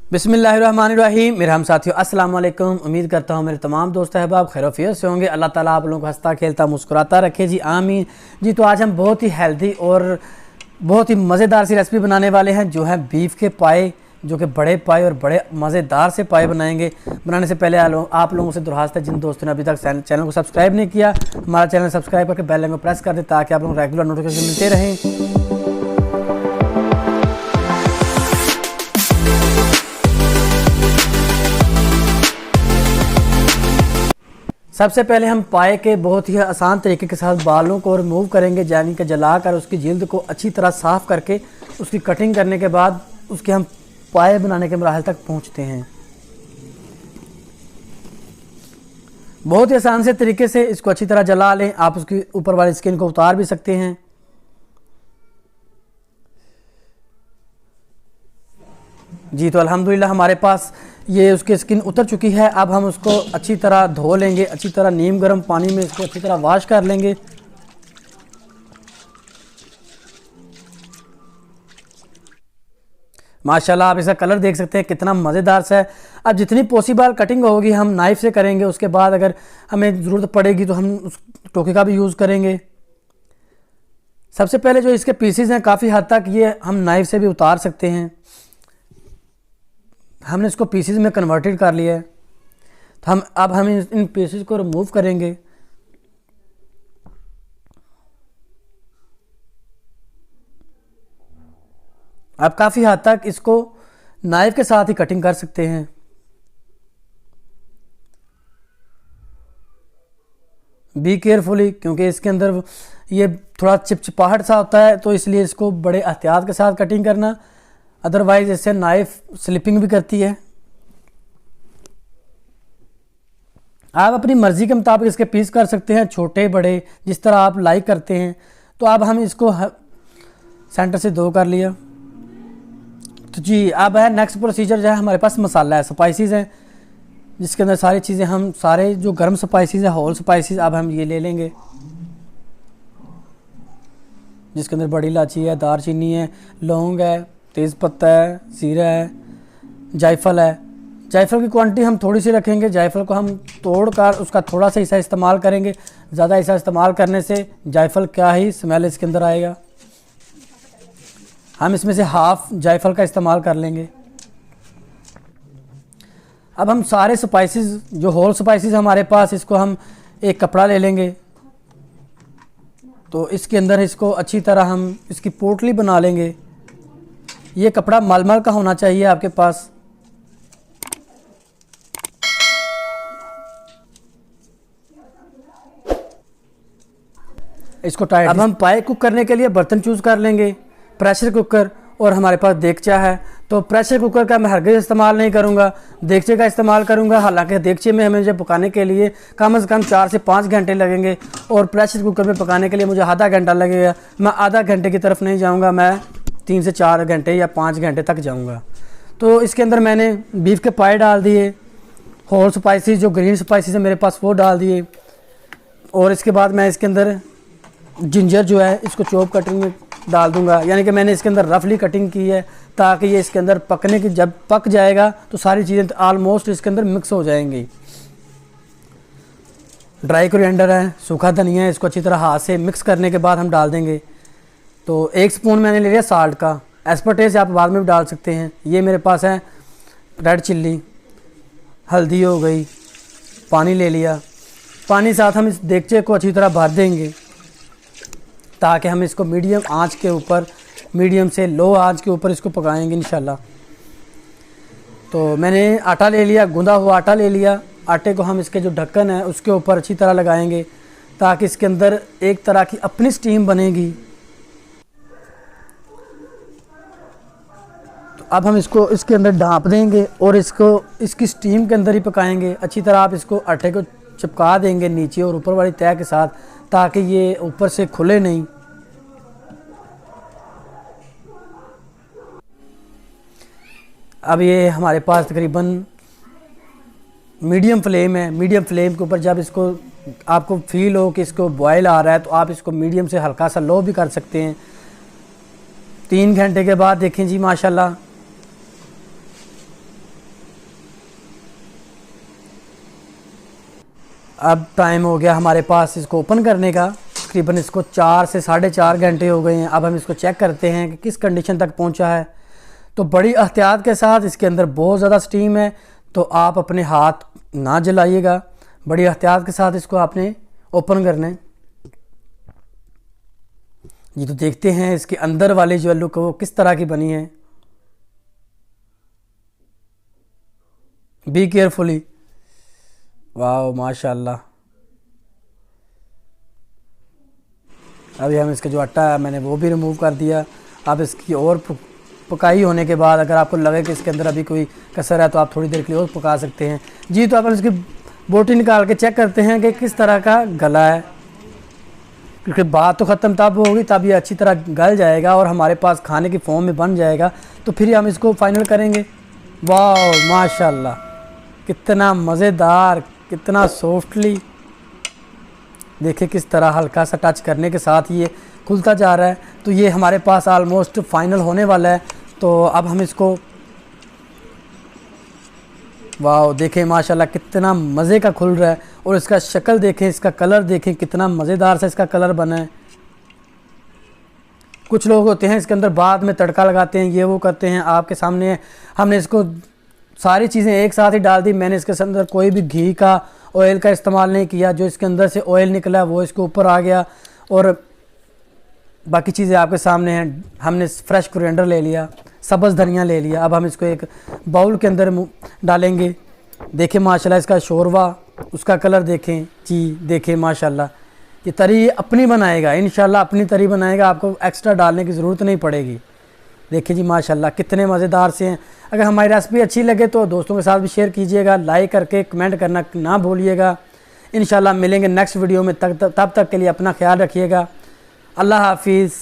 बिस्मिल्लाहिर्रहमानिर्रहीम। मेरे हम साथियों अस्सलाम वालेकुम। उम्मीद करता हूँ मेरे तमाम दोस्त अहबाब खैरियत से होंगे। अल्लाह ताला आप लोगों को हंसता खेलता मुस्कुराता रखे जी, आमीन जी। तो आज हम बहुत ही हेल्दी और बहुत ही मज़ेदार सी रेसिपी बनाने वाले हैं, जो है बीफ के पाए, जो कि बड़े पाए और बड़े मज़ेदार से पाए बनाएंगे। बनाने से पहले आप लोगों से दरख्वास्त है, जिन दोस्तों ने अभी तक चैनल को सब्सक्राइब नहीं किया, हमारा चैनल सब्सक्राइब करके बेल आइकन को प्रेस कर दें ताकि आप लोग रेगुलर नोटिफिकेशन मिलते रहें। सबसे पहले हम पाए के बहुत ही आसान तरीके के साथ बालों को रिमूव करेंगे, यानी कि जलाकर उसकी जिल्द को अच्छी तरह साफ़ करके उसकी कटिंग करने के बाद उसके हम पाए बनाने के मराहल तक पहुंचते हैं। बहुत ही आसान से तरीके से इसको अच्छी तरह जला लें। आप उसकी ऊपर वाली स्किन को उतार भी सकते हैं। जी, तो अल्हम्दुलिल्लाह हमारे पास ये उसकी स्किन उतर चुकी है। अब हम उसको अच्छी तरह धो लेंगे, अच्छी तरह नीम गर्म पानी में इसको अच्छी तरह वॉश कर लेंगे। माशाल्लाह आप इसका कलर देख सकते हैं कितना मज़ेदार सा है। अब जितनी पॉसिबल कटिंग होगी हम नाइफ़ से करेंगे। उसके बाद अगर हमें ज़रूरत पड़ेगी तो हम उस टोके का भी यूज़ करेंगे। सबसे पहले जो इसके पीसेस हैं काफ़ी हद तक ये हम नाइफ़ से भी उतार सकते हैं। हमने इसको पीसेस में कन्वर्टेड कर लिया है, तो अब हम इन पीसेस को रिमूव करेंगे। अब काफ़ी हद तक इसको नाइफ के साथ ही कटिंग कर सकते हैं। बी केयरफुली, क्योंकि इसके अंदर ये थोड़ा चिपचिपाहट सा होता है, तो इसलिए इसको बड़े एहतियात के साथ कटिंग करना, अदरवाइज इससे नाइफ स्लिपिंग भी करती है। आप अपनी मर्ज़ी के मुताबिक इसके पीस कर सकते हैं, छोटे बड़े जिस तरह आप लाइक करते हैं। तो अब हम इसको सेंटर से दो कर लिया। तो जी, अब है नेक्स्ट प्रोसीजर जो है, हमारे पास मसाला है, स्पाइसेस हैं, जिसके अंदर सारी चीज़ें हम सारे जो गर्म स्पाइसेस हैं, होल स्पाइसेस, अब हम ये ले लेंगे, जिसके अंदर बड़ी इलायची है, दारचीनी है, लौंग है, तेज़पत्ता है, ज़ीरा है, जायफल है। जायफल की क्वांटिटी हम थोड़ी सी रखेंगे। जायफल को हम तोड़कर उसका थोड़ा सा हिस्सा इस्तेमाल करेंगे। ज़्यादा हिस्सा इस्तेमाल करने से जायफल क्या ही स्मेल इसके अंदर आएगा। हम इसमें से हाफ़ जायफल का इस्तेमाल कर लेंगे। अब हम सारे स्पाइसेस जो होल स्पाइसेस हमारे पास, इसको हम एक कपड़ा ले लेंगे। तो इसके अंदर इसको अच्छी तरह हम इसकी पोटली बना लेंगे। ये कपड़ा मलमल का होना चाहिए आपके पास। इसको टाइट। अब हम पाए कुक करने के लिए बर्तन चूज़ कर लेंगे, प्रेशर कुकर, और हमारे पास देगचा है। तो प्रेशर कुकर का मैं हरगिज़ इस्तेमाल नहीं करूँगा, देगचे का इस्तेमाल करूँगा। हालांकि देगचे में हमें जब पकाने के लिए कम से कम 4 से 5 घंटे लगेंगे, और प्रेशर कुकर में पकाने के लिए मुझे आधा घंटा लगेगा। मैं आधा घंटे की तरफ नहीं जाऊँगा, मैं 3 से 4 घंटे या 5 घंटे तक जाऊँगा। तो इसके अंदर मैंने बीफ के पाए डाल दिए, होल स्पाइसेस जो ग्रीन स्पाइसेस है मेरे पास वो डाल दिए, और इसके बाद मैं इसके अंदर जिंजर जो है इसको चॉप कटिंग में डाल दूंगा। यानी कि मैंने इसके अंदर रफली कटिंग की है, ताकि ये इसके अंदर पकने की, जब पक जाएगा तो सारी चीज़ें आलमोस्ट इसके अंदर मिक्स हो जाएंगी। ड्राई कोरिएंडर है, सूखा धनिया है, इसको अच्छी तरह हाथ से मिक्स करने के बाद हम डाल देंगे। तो 1 स्पून मैंने ले लिया साल्ट का, एज पर टेस्ट आप बाद में भी डाल सकते हैं। ये मेरे पास है रेड चिल्ली, हल्दी हो गई, पानी ले लिया। पानी साथ हम इस देगचे को अच्छी तरह भर देंगे, ताकि हम इसको मीडियम आंच के ऊपर, मीडियम से लो आंच के ऊपर इसको पकाएंगे इंशाल्लाह। तो मैंने आटा ले लिया, गूंदा हुआ आटा ले लिया। आटे को हम इसके जो ढक्कन है उसके ऊपर अच्छी तरह लगाएंगे, ताकि इसके अंदर एक तरह की अपनी स्टीम बनेगी। तो अब हम इसको इसके अंदर ढाँप देंगे और इसको इसकी स्टीम के अंदर ही पकाएंगे। अच्छी तरह आप इसको आटे को चिपका देंगे नीचे और ऊपर वाली तह के साथ, ताकि ये ऊपर से खुले नहीं। अब ये हमारे पास तकरीबन मीडियम फ्लेम है। मीडियम फ्लेम के ऊपर जब इसको आपको फील हो कि इसको बॉयल आ रहा है, तो आप इसको मीडियम से हल्का सा लो भी कर सकते हैं। 3 घंटे के बाद देखें जी माशाल्लाह अब टाइम हो गया हमारे पास इसको ओपन करने का। तकरीबन इसको 4 से 4.5 घंटे हो गए हैं। अब हम इसको चेक करते हैं कि किस कंडीशन तक पहुंचा है। तो बड़ी एहतियात के साथ, इसके अंदर बहुत ज़्यादा स्टीम है, तो आप अपने हाथ ना जलाइएगा। बड़ी एहतियात के साथ इसको आपने ओपन करना है। ये तो देखते हैं इसके अंदर वाली जो लुक वो किस तरह की बनी है। Be carefully. वाह माशाल्लाह। अभी हम इसका जो आटा है मैंने वो भी रिमूव कर दिया। अब इसकी और पकाई होने के बाद अगर आपको लगे कि इसके अंदर अभी कोई कसर है तो आप थोड़ी देर के लिए और पका सकते हैं। जी तो अपन इसकी बोटी निकाल के चेक करते हैं कि किस तरह का गला है, क्योंकि बात तो ख़त्म तब होगी तब ये अच्छी तरह गल जाएगा और हमारे पास खाने की फॉर्म में बन जाएगा, तो फिर हम इसको फाइनल करेंगे। वाह माशाल्लाह, कितना मज़ेदार, कितना सॉफ्टली। देखिए किस तरह हल्का सा टच करने के साथ ये खुलता जा रहा है। तो ये हमारे पास आलमोस्ट फाइनल होने वाला है। तो अब हम इसको, वाह देखें माशाल्लाह कितना मज़े का खुल रहा है। और इसका शक्ल देखें, इसका कलर देखें, कितना मज़ेदार सा इसका कलर बना है। कुछ लोग होते हैं इसके अंदर बाद में तड़का लगाते हैं, ये वो करते हैं। आपके सामने हमने इसको सारी चीज़ें एक साथ ही डाल दी। मैंने इसके अंदर कोई भी घी का, ऑयल का इस्तेमाल नहीं किया। जो इसके अंदर से ऑयल निकला वो इसके ऊपर आ गया और बाकी चीज़ें आपके सामने हैं। हमने फ्रेश कोरिएंडर ले लिया, सब्ज़ धनिया ले लिया। अब हम इसको एक बाउल के अंदर डालेंगे। देखें माशाल्लाह इसका शोरवा, उसका कलर देखें जी, देखें माशाल्लाह। ये तरी अपनी बनाएगा इंशाल्लाह, अपनी तरी बनाएगा, आपको एक्स्ट्रा डालने की ज़रूरत नहीं पड़ेगी। देखिए जी माशाल्लाह कितने मज़ेदार से हैं। अगर हमारी रेसिपी अच्छी लगे तो दोस्तों के साथ भी शेयर कीजिएगा, लाइक करके कमेंट करना ना भूलिएगा। इंशाल्लाह मिलेंगे नेक्स्ट वीडियो में, तब तक के लिए अपना ख्याल रखिएगा। अल्लाह हाफिज़।